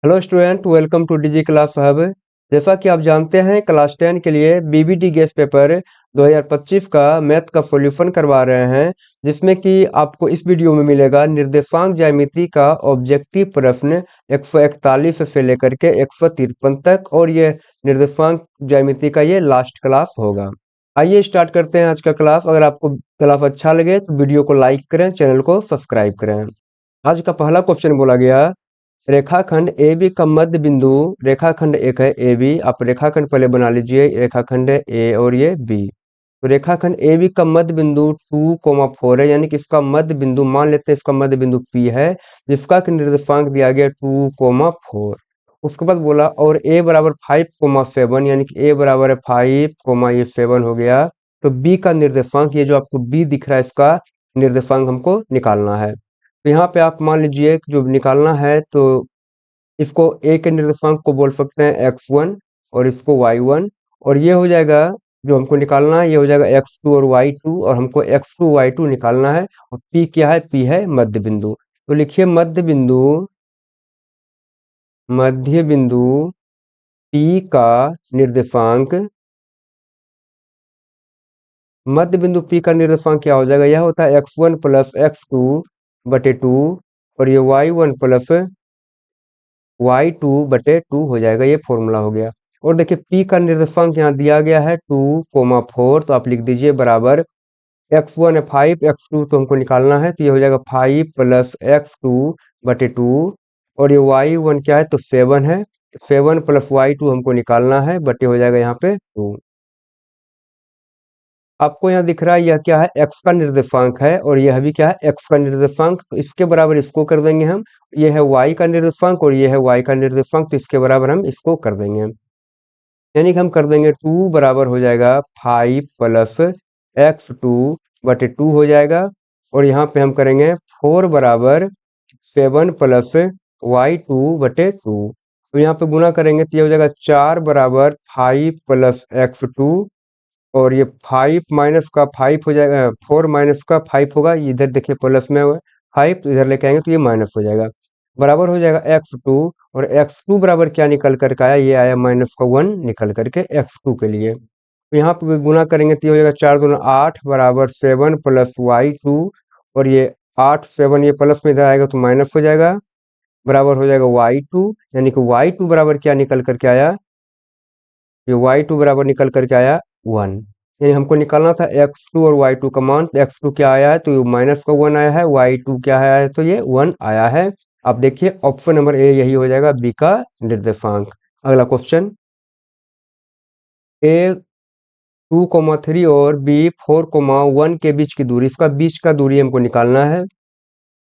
Hello student, welcome to Digi Class Hub. जैसा कि आप जानते हैं, क्लास 10 के लिए बीबीडी गेस पेपर 2025 का मैथ का सॉल्यूशन करवा रहे हैं, जिसमें कि आपको इस वीडियो में मिलेगा निर्देशांक ज्यामिति का ऑब्जेक्टिव प्रश्न 141 से लेकर के 153 तक, और ये निर्देशांक ज्यामिति का ये लास्ट क्लास होगा। आइए स्टार्ट करते हैं आज का क्लास। अगर आपको क्लास अच्छा लगे तो वीडियो को लाइक करें, चैनल को सब्सक्राइब करें। आज का पहला क्वेश्चन बोला गया, रेखाखंड ए बी का मध्य बिंदु, रेखाखंड एक है ए बी, आप रेखाखंड पहले बना लीजिए, रेखाखंड है ए और ये बी। तो रेखाखंड ए बी का मध्य बिंदु 2,4 है, यानी कि इसका मध्य बिंदु मान लेते हैं, इसका मध्य बिंदु पी है, जिसका कि निर्देशांक दिया गया 2,4। उसके बाद बोला और ए बराबर 5,7, यानी कि ए बराबर है 5, ये 7 हो गया। तो बी का निर्देशांक, ये जो आपको बी दिख रहा है, इसका निर्देशांक हमको निकालना है। तो यहाँ पे आप मान लीजिए कि जो निकालना है, तो इसको ए के निर्देशांक को बोल सकते हैं x1 और इसको y1, और ये हो जाएगा जो हमको निकालना है, ये हो जाएगा x2 और y2, और हमको x2 y2 निकालना है। और p क्या है? p है मध्य बिंदु। तो लिखिए मध्य बिंदु p का निर्देशांक, मध्य बिंदु P का निर्देशांक क्या हो जाएगा? यह होता है x1 प्लस x2 बटे 2, और ये y1 प्लस y2 बटे 2 हो जाएगा। ये फॉर्मूला हो गया। और देखिए P का निर्देशांक यहाँ दिया गया है 2,4, तो आप लिख दीजिए बराबर x1 है 5, x2 तो हमको निकालना है, तो ये हो जाएगा 5 प्लस x2 बटे 2, और ये y1 क्या है? तो 7 है, 7 प्लस y2 हमको निकालना है, बटे हो जाएगा यहाँ पे 2। आपको यहाँ दिख रहा है यह क्या है? x का निर्देशांक है, और यह भी क्या है? x का निर्देशांक। तो इसके बराबर इसको कर देंगे हम। ये है y का निर्देशांक और ये है y का निर्देशांक, तो इसके बराबर हम इसको कर देंगे। यानी कि हम कर देंगे 2 बराबर हो जाएगा 5 प्लस x2 बटे 2 हो जाएगा, और यहाँ पे हम करेंगे 4 बराबर 7 प्लस y2 बटे 2। तो यहाँ पे गुना करेंगे तो ये हो जाएगा 4 बराबर 5 प्लस x2, और ये 5 माइनस का 5 हो जाएगा, 4 माइनस का 5 होगा, इधर देखिए प्लस में 5, तो इधर लेके आएंगे तो ये माइनस हो जाएगा, बराबर हो जाएगा x2। और x2 बराबर क्या निकल करके आया? ये आया माइनस का 1 निकल करके x2 के लिए। तो यहाँ पे गुना करेंगे तो ये हो जाएगा 4 दूना 8 बराबर 7 प्लस y2, और ये 8 7 ये प्लस में इधर आएगा तो माइनस हो जाएगा, बराबर हो जाएगा y2। यानी कि y2 बराबर क्या निकल करके आया? ये y2 बराबर निकल करके आया 1। यानी हमको निकालना था x2 और y2 का मान। तो x2 क्या आया है? तो ये माइनस का 1 आया है, y2 क्या आया है? तो ये 1 आया है। अब देखिए ऑप्शन नंबर ए यही हो जाएगा बी का निर्देशांक। अगला क्वेश्चन, ए 2,3 और बी 4,1 के बीच की दूरी, इसका बीच का दूरी हमको निकालना है।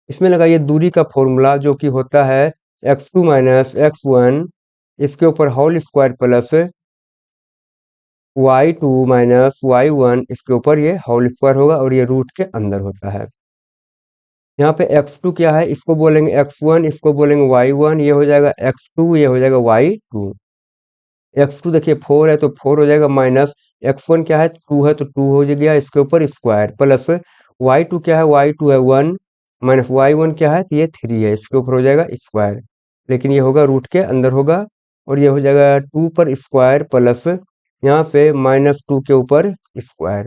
इसमें लगाइए दूरी का फॉर्मूला, जो कि होता है x2 माइनस x1, इसके ऊपर whole square plus y2 minus y1, इसके ऊपर ये होल स्क्वायर होगा, और ये रूट के अंदर होता है। यहाँ पे x2 क्या है? इसको बोलेंगे x1, इसको बोलेंगे y1, ये हो जाएगा x2, ये हो जाएगा y2। x2 देखिए 4 है तो 4 हो जाएगा, माइनस x1 क्या है? 2 है तो 2 हो गया, इसके ऊपर स्क्वायर प्लस y2 क्या है? y2 है 1, माइनस y1 क्या है? तो ये 3 है, इसके ऊपर हो जाएगा स्क्वायर, लेकिन ये होगा रूट के अंदर होगा, और ये हो जाएगा 2 पर स्क्वायर प्लस यहाँ पे -2 के ऊपर स्क्वायर।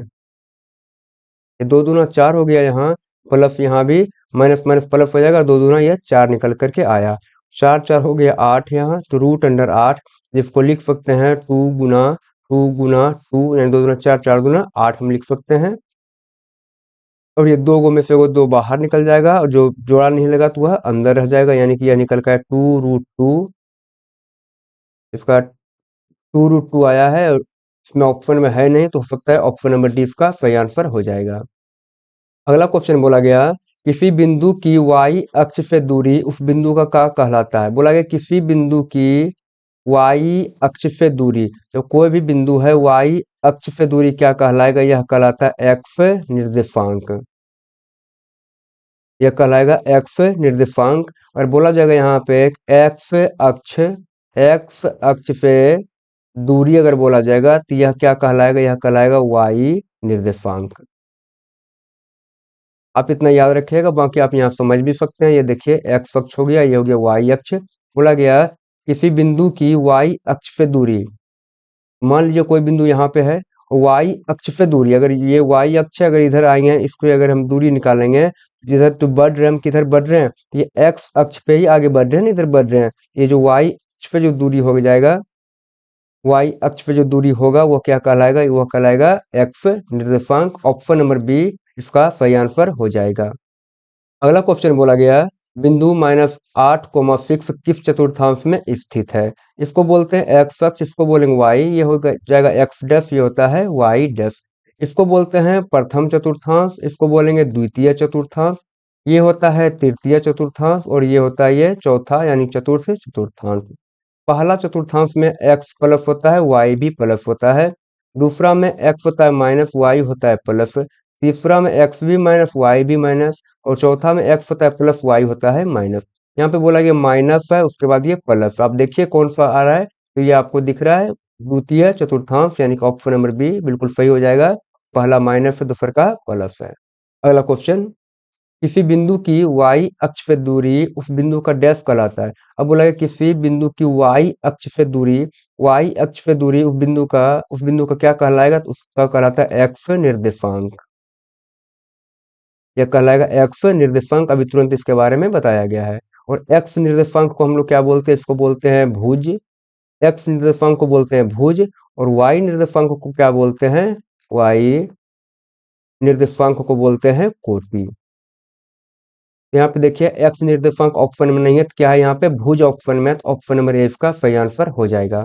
ये 2 दूना 4 हो गया, यहाँ प्लस यहाँ भी माइनस माइनस प्लस हो जाएगा, 2 दूना ये 4 निकल करके आया, 4 4 हो गया 8 यहाँ, तो रूट अंडर 8, जिसको लिख सकते हैं 2 गुना 2 गुना 2, यानी 2 दूना 4, 4 दूना 8 हम लिख सकते हैं। और ये 2 गो में से वो 2 बाहर निकल जाएगा, और जो जोड़ा नहीं लगा तो वह अंदर रह जाएगा, यानी कि यह निकल का 2√2। इसका 2√2 आया है, और इसमें ऑप्शन में है नहीं, तो हो सकता है ऑप्शन नंबर डी इसका सही आंसर हो जाएगा। अगला क्वेश्चन बोला गया, किसी बिंदु की y अक्ष से दूरी उस बिंदु का क्या कहलाता है? बोला गया किसी बिंदु की y अक्ष से दूरी, तो कोई भी बिंदु है y अक्ष से दूरी क्या कहलाएगा? यह कहलाता है x निर्देशांक, यह कहलाएगा x निर्देशांक। और बोला जाएगा यहाँ पे x अक्ष से दूरी अगर बोला जाएगा तो यह क्या कहलाएगा? यह कहलाएगा y निर्देशांक। आप इतना याद रखिएगा, बाकी आप यहाँ समझ भी सकते हैं। ये देखिए x अक्ष हो गया, ये हो गया y अक्ष। बोला गया किसी बिंदु की y अक्ष पे दूरी, मान लीजिए कोई बिंदु यहाँ पे है, y अक्ष पे दूरी, अगर ये y अक्ष है, अगर इधर आएंगे इसको अगर हम दूरी निकालेंगे, इधर तो बढ़ रहे हैं हम, किधर बढ़ रहे हैं, ये x अक्ष पे ही आगे बढ़ रहे हैं ना, इधर बढ़ रहे हैं, ये जो y अक्ष पे जो दूरी हो जाएगा, y अक्ष पे जो दूरी होगा वो क्या कहलाएगा, वो कहलाएगा x निर्देशांक। ऑप्शन नंबर बी इसका सही आंसर हो जाएगा। अगला क्वेश्चन बोला गया, बिंदु -8, 6 किस चतुर्थांश में स्थित है। इसको बोलते हैं एक्स अक्ष, इसको बोलेंगे वाई, ये हो जाएगा एक्स डैश, ये होता है वाई डैश। इसको बोलते हैं प्रथम चतुर्थांश, इसको बोलेंगे द्वितीय चतुर्थांश, ये होता है तृतीय चतुर्थांश, और ये होता है ये चौथा यानी चतुर्थ चतुर्थांश। पहला चतुर्थांश में एक्स प्लस होता है, वाई भी प्लस होता है। दूसरा में एक्स होता है माइनस, वाई होता है प्लस। तीसरा में एक्स भी माइनस, वाई भी माइनस, और चौथा में एक्स होता है प्लस, वाई होता है माइनस। यहाँ पे बोला गया माइनस है, उसके बाद ये प्लस, आप देखिए कौन सा आ रहा है, तो ये आपको दिख रहा है द्वितीय चतुर्थांश, यानी कि ऑप्शन नंबर बी बिल्कुल सही हो जाएगा। पहला माइनस है, दूसरा का प्लस है। अगला क्वेश्चन, किसी बिंदु की y अक्ष पे दूरी उस बिंदु का डैश कहलाता है। अब बोला है किसी बिंदु की y अक्ष पे दूरी, y अक्ष पे दूरी उस बिंदु का क्या कहलाएगा, तो उसका कहलाता है x निर्देशांक। यह कहलाएगा x निर्देशांक, अभी तुरंत इसके बारे में बताया गया है। और x निर्देशांक को हम लोग क्या बोलते हैं, इसको बोलते हैं भुज। x निर्देशांक को बोलते हैं भुज, और y निर्देशांक को क्या बोलते हैं, y निर्देशांक को बोलते हैं कोटि। यहाँ पे देखिए एक्स निर्देशांक ऑप्शन में नहीं है, तो क्या है यहाँ पे भुज ऑप्शन में, तो ऑप्शन नंबर ए इसका सही आंसर हो जाएगा।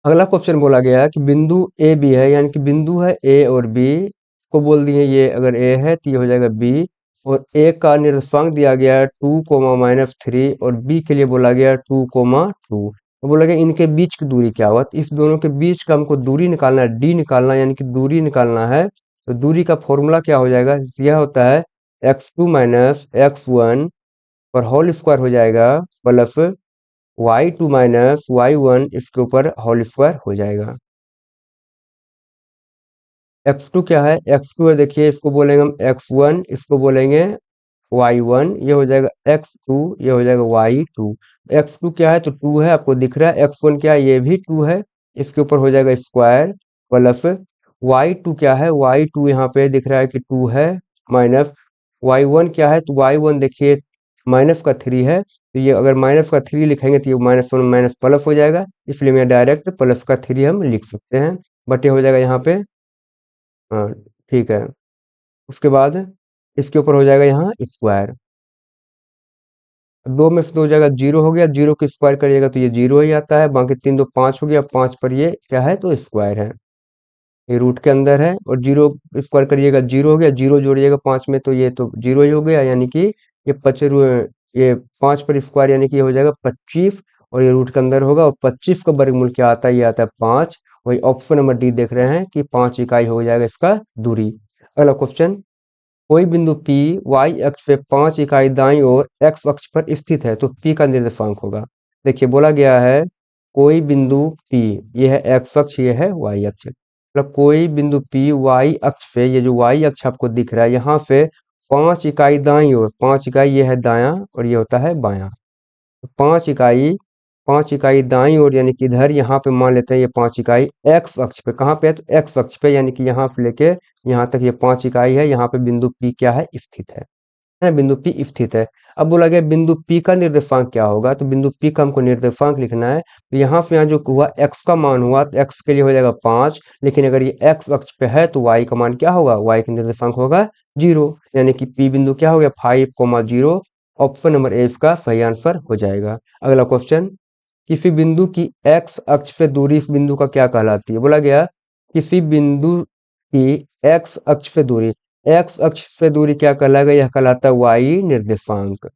अगला क्वेश्चन बोला गया है कि बिंदु ए बी है, यानी कि बिंदु है ए और बी को बोल दिए, ये अगर ए है तो ये हो जाएगा बी, और ए का निर्देशांक दिया गया है 2, -3, और बी के लिए बोला गया 2, 2। तो बोला गया इनके बीच की दूरी क्या हुआ, तो इस दोनों के बीच का हमको दूरी निकालना है, डी निकालना है, यानी कि दूरी निकालना है। तो दूरी का फॉर्मूला क्या हो जाएगा, यह होता है x2 - x1 पर होल स्क्वायर हो जाएगा, प्लस y2 - y1 इसके ऊपर होल स्क्वायर हो जाएगा। x2 क्या है, x2 है, देखिए इसको बोलेंगे हम x1, इसको बोलेंगे y1, ये हो जाएगा x2, ये हो जाएगा y2। x2 क्या है, तो 2 है, आपको दिख रहा है। x1 क्या है, ये भी 2 है, इसके ऊपर हो जाएगा स्क्वायर, प्लस y2 क्या है, y2 यहाँ पे दिख रहा है कि 2 है, माइनस y1 क्या है, तो y1 देखिए माइनस का 3 है, तो ये अगर माइनस का 3 लिखेंगे तो ये -1 माइनस प्लस हो जाएगा, इसलिए मैं डायरेक्ट प्लस का 3 हम लिख सकते हैं, बटे हो जाएगा यहाँ पे। हाँ, ठीक है। उसके बाद इसके ऊपर हो जाएगा यहाँ स्क्वायर, 2 में से 2 हो जाएगा, 0 हो गया, 0 को स्क्वायर करिएगा तो ये 0 ही आता है, बाकी 3 2 5 हो गया, 5 पर ये क्या है, तो स्क्वायर है, ये रूट के अंदर है, और 0 स्क्वायर करिएगा 0 हो गया, 0 जोड़िएगा 5 में तो ये तो 0 ही हो गया, यानी कि ये ये 5 पर स्क्वायर, यानी कि ये हो जाएगा 25, और ये रूट के अंदर होगा, और 25 का वर्गमूल क्या आता है, ये आता है 5। वही ऑप्शन नंबर डी देख रहे हैं कि 5 इकाई हो जाएगा इसका दूरी। अगला क्वेश्चन, कोई बिंदु P y अक्ष पे 5 इकाई दाईं ओर x अक्ष पर स्थित है, तो P का निर्देशांक होगा। देखिए बोला गया है कोई बिंदु P, ये है x अक्ष, ये है y अक्ष, मतलब कोई बिंदु P y अक्ष पे, ये जो y अक्ष आपको दिख रहा है, यहाँ से 5 इकाई दाईं ओर, 5 इकाई ये है दायां और ये होता है बायां, 5 इकाई दाईं ओर, यानी कि इधर यहाँ पे मान लेते हैं ये 5 इकाई x अक्ष पे, कहाँ पे है, तो x अक्ष पे, यानी कि यहाँ से लेके यहाँ तक ये 5 इकाई है, यहाँ पे बिंदु P क्या है, स्थित है, बिंदु P स्थित है। अब बोला गया बिंदु P का निर्देशांक क्या होगा, तो बिंदु P का हमको निर्देशांक लिखना है, तो यहाँ से यहाँ जो हुआ x का मान हुआ, तो x के लिए हो जाएगा 5, लेकिन अगर ये x अक्ष पे है तो y का मान क्या होगा, y का निर्देशांक होगा 0, यानी कि P बिंदु क्या हो गया 5, 0। ऑप्शन नंबर ए इसका सही आंसर हो जाएगा। अगला क्वेश्चन, किसी बिंदु की x अक्ष पे दूरी इस बिंदु का क्या कहलाती है, बोला गया किसी बिंदु की x अक्ष पे दूरी, x अक्ष पे दूरी क्या कहलाएगा, यह कहलाता है y निर्देशांक।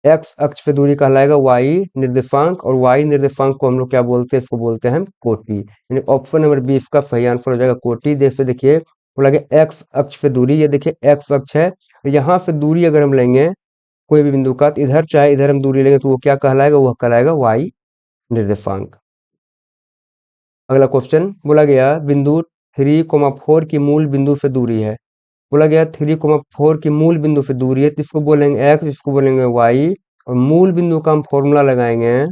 x अक्ष पे दूरी कहलाएगा y निर्देशांक, और y निर्देशांक को हम लोग क्या बोलते हैं, इसको बोलते हैं कोटि, यानी ऑप्शन नंबर बी इसका सही आंसर हो जाएगा कोटि। जैसे देखिए बोला गया x अक्ष पे दूरी, ये देखिए x अक्ष है, यहाँ से दूरी अगर हम लेंगे कोई भी बिंदु का, तो इधर चाहे इधर हम दूरी लेंगे तो वो क्या कहलाएगा, वह कहलाएगा y निर्देशांक। अगला क्वेश्चन बोला गया बिंदु 3,4 की मूल बिंदु से दूरी है, बोला गया 3,4 की मूल बिंदु से दूरी है, तो इसको बोलेंगे x, इसको बोलेंगे y, और मूल बिंदु का हम फॉर्मूला लगाएंगे।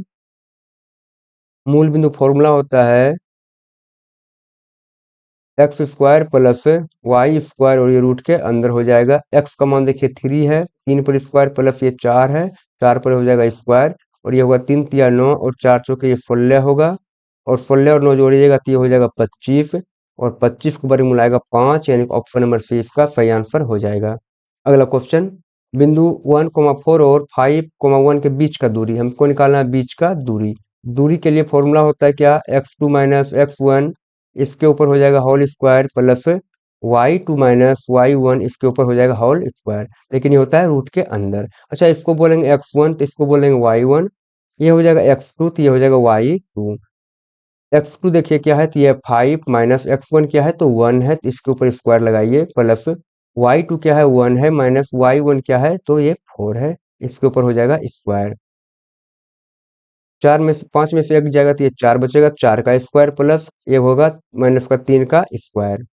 मूल बिंदु फॉर्मूला होता है X square plus Y square, और ये रूट के अंदर हो जाएगा। एक्स का मान देखिए 3 है, 3 पर स्क्वायर प्लस ये 4 है, 4 पर हो जाएगा स्क्वायर, और ये होगा 3 तिया 9 और 4 चौके ये 16 होगा, और 16 और 9 जोड़िएगा तो ये हो जाएगा 25, और 25 को बड़ी मिलाएगा 5, यानी ऑप्शन नंबर सी इसका सही आंसर हो जाएगा। अगला क्वेश्चन, बिंदु 1,4 और 5,1 के बीच का दूरी हमको निकालना है। बीच का दूरी, दूरी के लिए फॉर्मूला होता है क्या, x2 माइनस x1 इसके ऊपर हो जाएगा whole square plus y2 minus y1 इसके ऊपर हो जाएगा होल स्क्वायर, लेकिन ये होता है रूट के अंदर। अच्छा, इसको बोलेंगे x1 तो इसको बोलेंगे y1, ये हो जाएगा x2 तो ये हो जाएगा y2। x2 देखिए क्या है, तो ये 5 माइनस x1 क्या है, तो 1 है, तो इसके ऊपर स्क्वायर लगाइए, प्लस y2 क्या है, 1 है, माइनस y1 क्या है, तो ये 4 है, इसके ऊपर हो जाएगा स्क्वायर। 4 में से 5 में से 1 जाएगा तो ये 4 बचेगा, 4 का स्क्वायर प्लस ये होगा माइनस का 3 का स्क्वायर।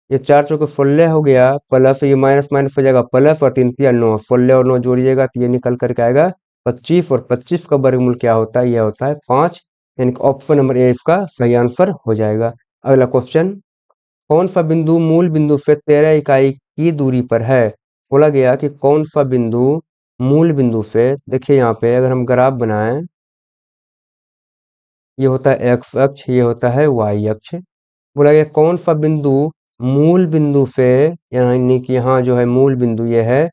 ये 4 चौके 16 हो गया, प्लस ये माइनस माइनस हो जाएगा प्लस, और 3 तिया 9, 16 और 9 जोड़िएगा तो ये निकल करके आएगा 25, और 25 का वर्गमूल क्या होता है, यह होता है 5, यानी कि ऑप्शन नंबर ए इसका सही आंसर हो जाएगा। अगला क्वेश्चन, कौन सा बिंदु मूल बिंदु से 13 इकाई की दूरी पर है। बोला गया कि कौन सा बिंदु मूल बिंदु से, देखिए यहाँ पे अगर हम ग्राफ बनाएं, ये होता है एक्स अक्ष, ये होता है वाई अक्ष। बोला गया कौन सा बिंदु मूल बिंदु से, यानी कि यहाँ जो है मूल बिंदु ये है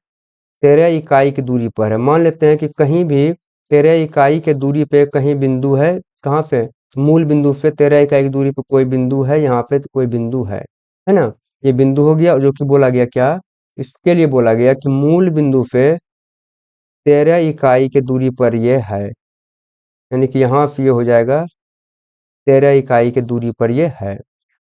13 इकाई की दूरी पर है। मान लेते हैं कि कहीं भी 13 इकाई के दूरी पे कहीं बिंदु है, कहाँ पे, मूल बिंदु से 13 इकाई की दूरी पे कोई बिंदु है, यहाँ पे तो कोई बिंदु है ना, ये बिंदु हो गया, जो कि बोला गया क्या, इसके लिए बोला गया कि मूल बिंदु से 13 इकाई के दूरी पर ये है, यानी कि यहाँ से ये हो जाएगा 13 इकाई के दूरी पर ये है।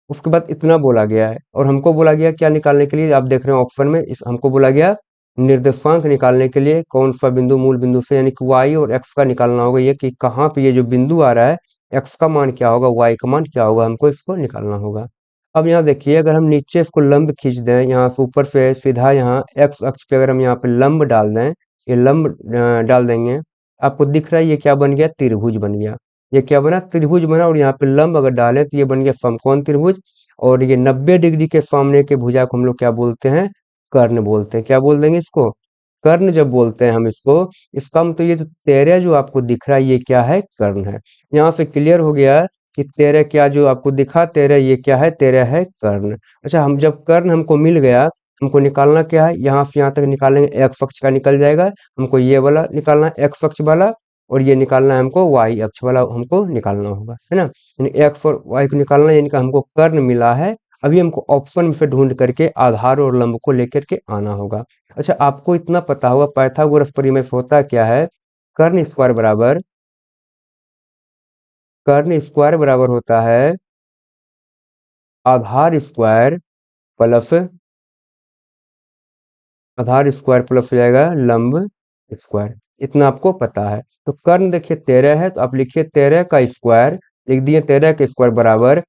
उसके बाद इतना बोला गया है, और हमको बोला गया क्या निकालने के लिए, आप देख रहे हैं ऑप्शन में, इस हमको बोला गया निर्देशांक निकालने के लिए कौन सा बिंदु मूल बिंदु से, यानी कि y और x का निकालना होगा, ये कि कहाँ पे ये जो बिंदु आ रहा है x का मान क्या होगा, y का मान क्या होगा, हमको इसको निकालना होगा। अब यहाँ देखिए, अगर हम नीचे इसको लंब खींच दें, यहाँ से ऊपर से सीधा यहाँ x अक्ष पे अगर हम यहाँ पे लंब डाल दें, ये लंब डाल देंगे, आपको दिख रहा है ये क्या बन गया, त्रिभुज बन गया। ये क्या बना, त्रिभुज बना, और यहाँ पे लंब अगर डालें तो ये बन गया समकोण त्रिभुज, और ये 90 डिग्री के सामने के भुजा को हम लोग क्या बोलते हैं, कर्ण बोलते हैं। क्या बोल देंगे इसको, कर्ण जब बोलते हैं हम इसको, इसका मतलब ये जो 13 जो आपको दिख रहा है ये क्या है, कर्ण है। यहाँ से क्लियर हो गया कि 13 क्या जो आपको दिखा 13 ये क्या है, 13 है कर्ण। अच्छा, हम जब कर्ण हमको मिल गया, हमको निकालना क्या है, यहाँ से यहाँ तक निकालेंगे, एक्स अक्ष का निकल जाएगा, हमको ये वाला निकालना है एक्स अक्ष वाला, और ये निकालना है हमको वाई अक्ष वाला, हमको निकालना होगा, है ना, यानी एक्स और वाई को निकालना है, यानी कि हमको कर्ण मिला है। अभी हमको ऑप्शन में से ढूंढ करके आधार और लंब को लेकर के आना होगा। अच्छा, आपको इतना पता होगा पाइथागोरस प्रमेय से होता क्या है, कर्ण स्क्वायर बराबर, कर्ण स्क्वायर बराबर होता है आधार स्क्वायर प्लस, आधार स्क्वायर प्लस हो जाएगा लंब स्क्वायर, इतना आपको पता है। तो कर्ण देखिए 13 है, तो आप लिखिए 13 का स्क्वायर, लिख दिए 13 के स्क्वायर बराबर,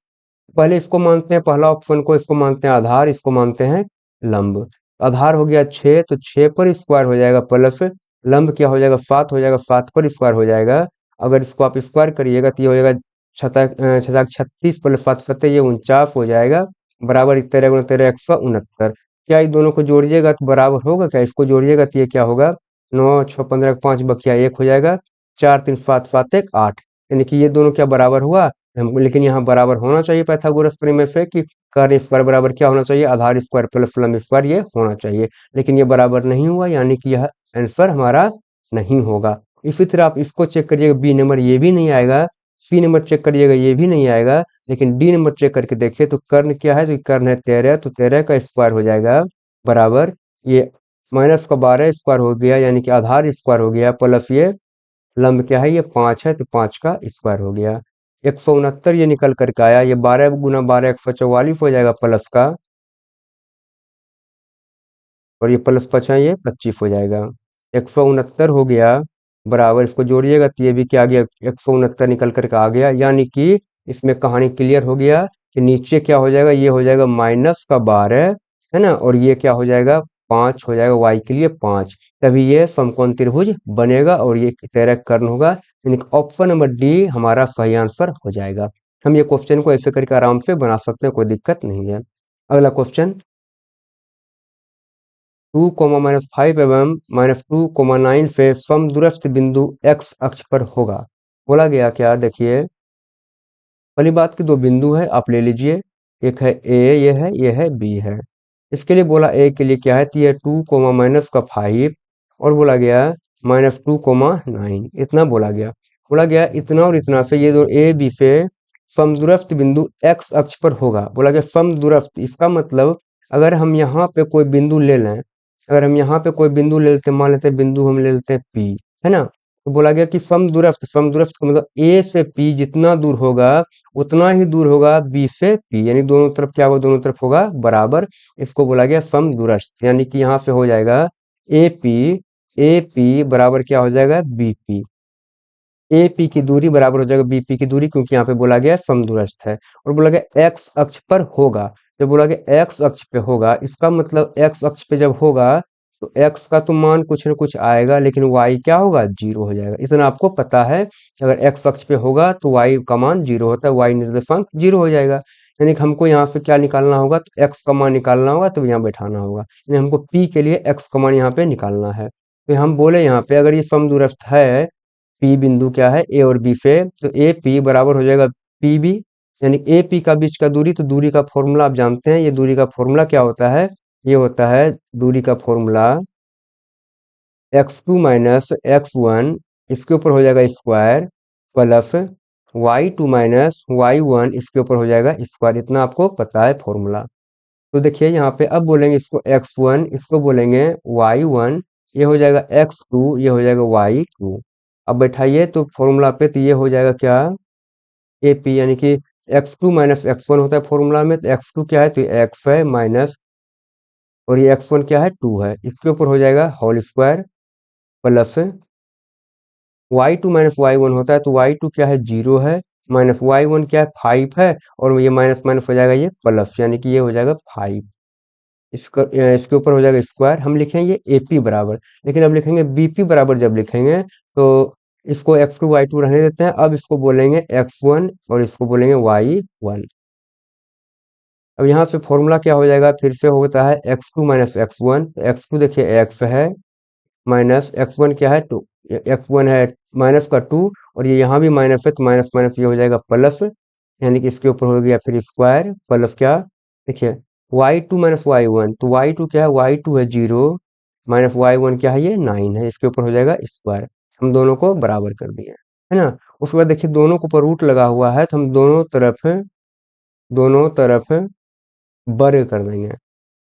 पहले इसको मानते हैं, पहला ऑप्शन को इसको मानते हैं आधार, इसको मानते हैं लंब। आधार हो गया 6, तो 6 पर स्क्वायर हो जाएगा, प्लस लंब क्या हो जाएगा, 7 हो जाएगा, 7 पर स्क्वायर हो जाएगा। अगर इसको आप स्क्वायर करिएगा तो ये हो जाएगा 36 प्लस 7 सत्तर, ये 49 हो जाएगा, बराबर 13 गुना 13 169। क्या ये दोनों को जोड़िएगा तो बराबर होगा, क्या इसको जोड़िएगा तो ये क्या होगा, 9 6 15 5 बकिया 1 हो जाएगा, 4 3 7 7 1 8, यानी कि ये दोनों क्या बराबर हुआ। लेकिन यहाँ बराबर होना चाहिए पाइथागोरस प्रमेय से कि कर्ण स्क्वायर बराबर क्या होना चाहिए, आधार स्क्वायर प्लस लंब स्क्वायर, ये होना चाहिए, लेकिन ये बराबर नहीं हुआ, यानी कि यह आंसर हमारा नहीं होगा। इसी तरह आप इसको चेक करिएगा, बी नंबर ये भी नहीं आएगा, सी नंबर चेक करिएगा ये भी नहीं आएगा, लेकिन डी नंबर चेक करके देखिए तो कर्ण क्या है, तो कर्ण है 13, तो 13 का स्क्वायर हो जाएगा बराबर ये माइनस का 12 स्क्वायर हो गया, यानी कि आधार स्क्वायर हो गया, प्लस ये लंब क्या है, ये 5 है, तो 5 का स्क्वायर हो गया। 169 ये निकल करके आया, ये 12 गुना 12 144 हो जाएगा प्लस का, और ये प्लस 5 है, ये 25 हो जाएगा। 169 हो गया बराबर, इसको जोड़िएगा तो ये भी क्या आ गया, 169 निकल करके आ गया, यानी कि इसमें कहानी क्लियर हो गया कि नीचे क्या हो जाएगा, ये हो जाएगा माइनस का 12, है ना, और ये क्या हो जाएगा 5 हो जाएगा, y के लिए 5, तभी ये समकोण त्रिभुज बनेगा और ये तेरह कर्ण होगा। यानी ऑप्शन नंबर डी हमारा सही आंसर हो जाएगा। हम ये क्वेश्चन को ऐसे करके आराम से बना सकते हैं, कोई दिक्कत नहीं है। अगला क्वेश्चन, 2, -5 एवं -2, 9 से समदूरस्थ बिंदु x अक्ष पर होगा। बोला गया क्या, देखिए पहली बात की दो बिंदु है, आप ले लीजिए, एक है ए, ये है बी है। इसके लिए बोला ए के लिए क्या है, तो ये 2, -5 और बोला गया -2, 9, इतना बोला गया। बोला गया इतना और इतना से ये दो ए बी से समदूरस्थ बिंदु x अक्ष पर होगा। बोला गया समदूरस्थ, इसका मतलब अगर हम यहाँ पे कोई बिंदु ले लें, अगर हम यहाँ पे कोई बिंदु ले लेते हैं, मान लेते हैं बिंदु हम ले लेते हैं पी, है ना, तो बोला गया कि समदूरस्थ, समदूरस्थ का मतलब ए से पी जितना दूर होगा उतना ही दूर होगा बी से पी, यानी दोनों तरफ क्या होगा, दोनों तरफ होगा बराबर। इसको बोला गया समदूरस्थ, यानी कि यहाँ से हो जाएगा ए पी बराबर क्या हो जाएगा, बी पी। ए पी की दूरी बराबर हो जाएगा बी पी की दूरी, क्योंकि यहाँ पे बोला गया समदूरस्थ है। और बोला गया एक्स अक्ष पर होगा, जब बोला गया एक्स अक्ष पे होगा, इसका मतलब एक्स अक्ष पे जब होगा तो एक्स का तो मान कुछ न कुछ आएगा, लेकिन वाई क्या होगा, जीरो हो जाएगा। इतना आपको पता है, अगर एक्स अक्ष पे होगा तो वाई का मान जीरो होता है, वाई निर्देशांक जीरो हो जाएगा। यानी कि हमको यहाँ से क्या निकालना होगा, तो एक्स का मान निकालना होगा, तो यहाँ बैठाना होगा, यानी हमको पी के लिए एक्स का मान यहाँ पे निकालना है। तो हम बोले यहाँ पे अगर ये समदूरस्थ है, पी बिंदु क्या है ए और बी से, तो ए पी बराबर हो जाएगा पी बी, यानी ए पी का बीच का दूरी, तो दूरी का फॉर्मूला आप जानते हैं, ये दूरी का फॉर्मूला क्या होता है, ये होता है दूरी का फॉर्मूला x2 माइनस x1, इसके ऊपर हो जाएगा square, plus y2 minus y1, इसके ऊपर हो जाएगा स्क्वायर। इतना आपको पता है फॉर्मूला। तो देखिए यहाँ पे अब बोलेंगे इसको x1, इसको बोलेंगे y1, ये हो जाएगा x2, ये हो जाएगा y2। अब बैठाइए तो फॉर्मूला पे, तो ये हो जाएगा क्या, ए पी, यानी कि x2 माइनस x1 होता है फॉर्मूला में, तो x2 क्या है, तो x है माइनस, और ये x1 क्या है, 2 है, इसके ऊपर हो जाएगा whole square, plus y2 minus y1 होता है, तो y2 क्या है, 0 है, माइनस y1 क्या है, 5 है, और ये माइनस माइनस हो जाएगा ये प्लस, यानी कि ये हो जाएगा 5। इसका इसके ऊपर हो जाएगा स्क्वायर, हम लिखेंगे ए पी बराबर, लेकिन अब लिखेंगे बी पी बराबर, जब लिखेंगे तो इसको x2 y2 रहने देते हैं, अब इसको बोलेंगे x1 और इसको बोलेंगे y1। अब यहाँ से फॉर्मूला क्या हो जाएगा, फिर से होता है x2 माइनस x1, x2 देखिए x है, माइनस x1 क्या है, 2, x1 है माइनस का 2, और ये यहाँ भी माइनस है, तो माइनस माइनस ये हो जाएगा प्लस, यानी कि इसके ऊपर हो गया फिर स्क्वायर, प्लस क्या, देखिए y2 माइनस y1, तो y2 क्या है, y2 है 0, माइनस y1 क्या है, ये 9 है, इसके ऊपर हो जाएगा स्क्वायर। हम दोनों को बराबर कर दिए, है ना। उसके बाद देखिए दोनों के ऊपर रूट लगा हुआ है, तो हम दोनों तरफ वर्ग कर देंगे।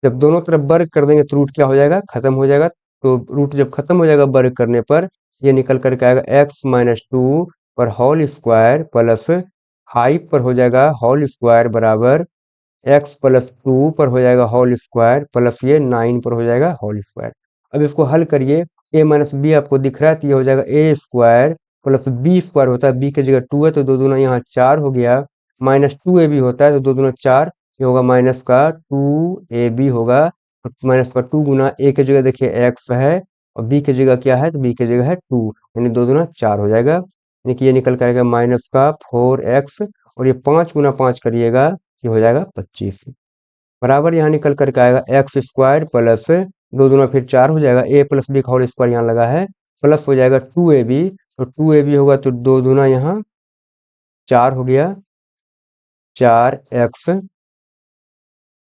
जब दोनों तरफ वर्ग कर देंगे तो रूट क्या हो जाएगा, खत्म हो जाएगा। तो रूट जब खत्म हो जाएगा वर्ग करने पर, ये निकल करके आएगा x माइनस 2 पर होल स्क्वायर, प्लस 5 पर हो जाएगा होल स्क्वायर बराबर x प्लस 2 पर हो जाएगा होल स्क्वायर, प्लस ये 9 पर हो जाएगा होल स्क्वायर। अब इसको हल करिए, a माइनस बी आपको दिख रहा है, तो ये हो जाएगा ए स्क्वायर प्लस बी स्क्वायर होता है, बी की जगह 2 है तो दो दूना यहाँ 4 हो गया, माइनस 2ab होता है तो दो दूना 4, ये होगा माइनस का 2ab होगा, माइनस का 2 गुना ए की जगह देखिए x है और बी की जगह क्या है, तो बी की जगह है 2, यानी दो दूना 4 हो जाएगा, यानी कि ये निकल कर आएगा माइनस का 4x, और ये 5 गुना 5 करिएगा, ये हो जाएगा 25, बराबर यहाँ निकल करके आएगा एक्स स्क्वायर प्लस दो दूना फिर 4 हो जाएगा, ए प्लस बी का होल स्क्वायर यहाँ लगा है, प्लस हो जाएगा 2ab, तो 2ab होगा तो दो दूना यहाँ 4 हो गया, 4x,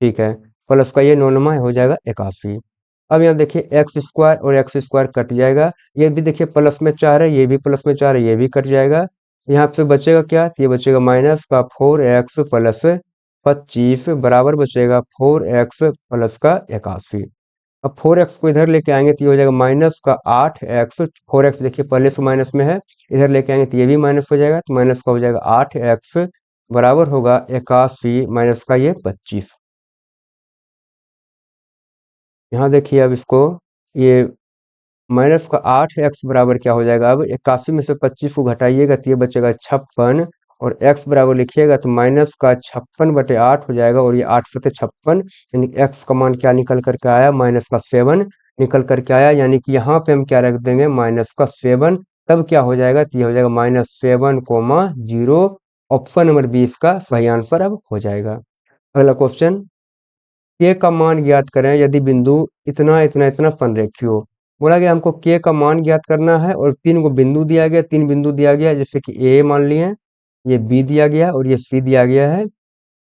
ठीक है, प्लस का ये 9 हो जाएगा 81। अब यहाँ देखिए एक्स स्क्वायर और एक्स स्क्वायर कट जाएगा, ये भी देखिए प्लस में 4 है, ये भी प्लस में 4 है, ये भी कट जाएगा, यहाँ पे बचेगा क्या, तो ये बचेगा माइनस का 4x प्लस 25 बराबर बचेगा 4x प्लस का 81। अब 4x को इधर लेके आएंगे तो ये हो जाएगा माइनस का 8x, 4x देखिए पहले से माइनस में है, इधर लेके आएंगे तो ये भी माइनस हो जाएगा, तो माइनस का हो जाएगा 8x बराबर होगा 81 माइनस का ये 25। यहाँ देखिए अब इसको, ये माइनस का 8x बराबर क्या हो जाएगा, अब 81 में से 25 को घटाइएगा तो ये बचेगा 56, और x बराबर लिखिएगा तो माइनस का 56/8 हो जाएगा, और ये 8 सते 56, यानी x का मान क्या निकल करके आया, माइनस का 7 निकल करके आया। यानी कि यहाँ पे हम क्या रख देंगे, माइनस का 7, तब क्या हो जाएगा, तो ये हो जाएगा -7, 0। ऑप्शन नंबर 20 का सही आंसर अब हो जाएगा। अगला क्वेश्चन, के का मान ज्ञात करें यदि बिंदु इतना इतना इतना संरेखी हो। बोला गया हमको के का मान ज्ञात करना है, और 3 को बिंदु दिया गया, 3 बिंदु दिया गया, जैसे कि ए मान लिए, ये बी दिया गया और ये सी दिया गया है,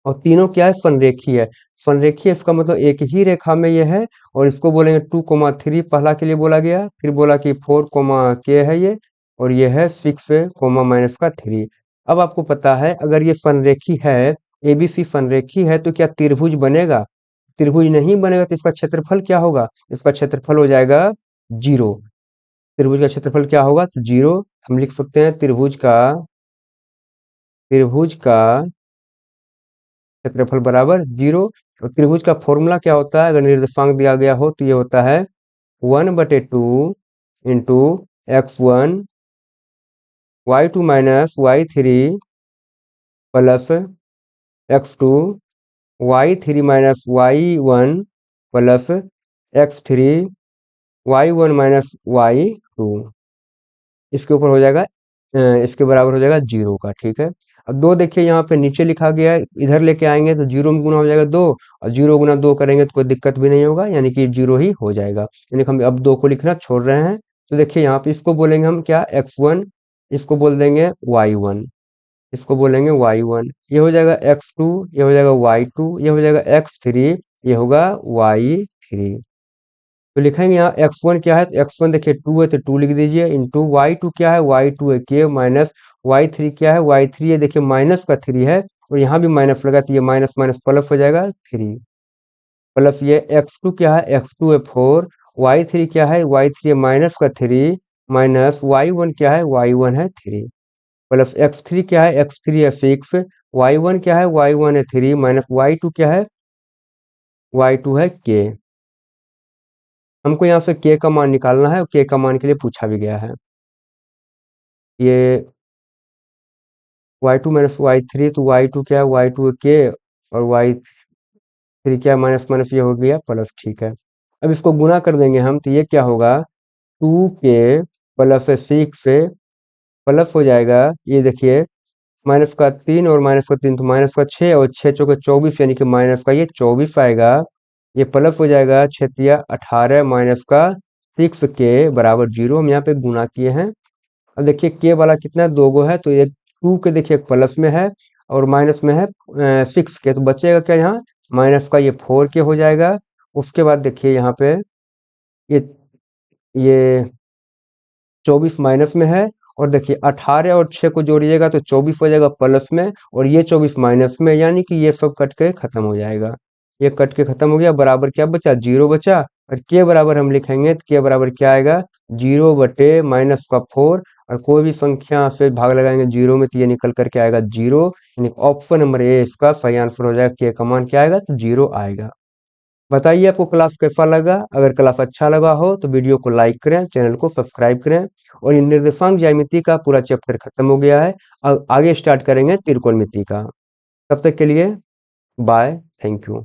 और तीनों क्या है, संरेखी है। संरेखी इसका मतलब एक ही रेखा में ये है, और इसको बोलेंगे 2,3 पहला के लिए बोला गया, फिर बोला कि 4, के है ये, और ये है 6, माइनस का 3। अब आपको पता है अगर ये संरेखी है, एबीसी संरेखी है, तो क्या त्रिभुज बनेगा? त्रिभुज नहीं बनेगा तो इसका क्षेत्रफल क्या होगा? इसका क्षेत्रफल हो जाएगा 0। त्रिभुज का क्षेत्रफल क्या होगा? तो 0। हम लिख सकते हैं त्रिभुज का क्षेत्रफल बराबर 0। और त्रिभुज का फॉर्मूला क्या होता है? अगर निर्देशांक दिया गया हो तो ये होता है 1/2 into x1 y2 minus y3 plus x2 y3 minus y1 plus x3 y1 minus y2। इसके ऊपर हो जाएगा इसके बराबर हो जाएगा 0 का। ठीक है, अब 2 देखिए यहाँ पे नीचे लिखा गया है, इधर लेके आएंगे तो 0 में गुना हो जाएगा 2, और 0 गुना 2 करेंगे तो कोई दिक्कत भी नहीं होगा, यानी कि 0 ही हो जाएगा। यानी कि हम अब 2 को लिखना छोड़ रहे हैं। तो देखिए यहाँ पे इसको बोलेंगे हम क्या, x1, इसको बोल देंगे y1, इसको बोलेंगे y1, ये हो जाएगा x2, ये हो जाएगा y2, ये हो जाएगा x3, ये होगा y3। तो लिखेंगे यहाँ x1 क्या है, तो x1 देखिए 2 है तो 2 लिख दीजिए, इंटू y2 क्या है, y2 है के, माइनस y3 क्या है, y3 है देखिए माइनस का 3 है, और यहाँ भी माइनस लगा तो ये माइनस माइनस प्लस हो जाएगा 3, प्लस ये x2 क्या है, x2 है 4, y3 क्या है, y3 है माइनस का 3, माइनस y1 क्या है, y1 है 3, प्लस x3 क्या है, x3 है 6, y1 क्या है, y1 है 3, माइनस y2 क्या है, y2 है के। हमको यहाँ से के का मान निकालना है, और के का मान के लिए पूछा भी गया है। ये y2 माइनस y3, तो y2 क्या है, y2 के, और y3 क्या है, माइनस माइनस ये हो गया प्लस। ठीक है, अब इसको गुना कर देंगे हम, तो ये क्या होगा, 2k प्लस 6 से प्लस हो जाएगा, ये देखिए माइनस का 3 और माइनस का 3 तो माइनस का 6, और 6 चौके 24, यानी कि माइनस का ये 24 आएगा, ये प्लस हो जाएगा 6×18 माइनस का 6 के बराबर 0। हम यहाँ पे गुना किए हैं। अब देखिए के वाला कितना, 2 गो है, तो ये 2 के देखिए प्लस में है और माइनस में है 6 के, तो बचेगा क्या यहाँ, माइनस का ये 4 के हो जाएगा। उसके बाद देखिए यहाँ पे ये ये 24 माइनस में है, और देखिए 18 और 6 को जोड़िएगा तो 24 हो जाएगा प्लस में, और ये 24 माइनस में, यानी कि ये सब कट के खत्म हो जाएगा। ये कट के खत्म हो गया, बराबर क्या बचा, 0 बचा। और के बराबर हम लिखेंगे तो के बराबर क्या आएगा, 0/-4, और कोई भी संख्या से भाग लगाएंगे 0 में तो ये निकल करके आएगा 0, यानी ऑप्शन नंबर ए इसका सही आंसर हो जाएगा। के का मान क्या आएगा, तो 0 आएगा। बताइए आपको क्लास कैसा लगा? अगर क्लास अच्छा लगा हो तो वीडियो को लाइक करें, चैनल को सब्सक्राइब करें। और ये निर्देशांक ज्यामिति का पूरा चैप्टर खत्म हो गया है, अब आगे स्टार्ट करेंगे त्रिकोणमिति का। तब तक के लिए बाय, थैंक यू।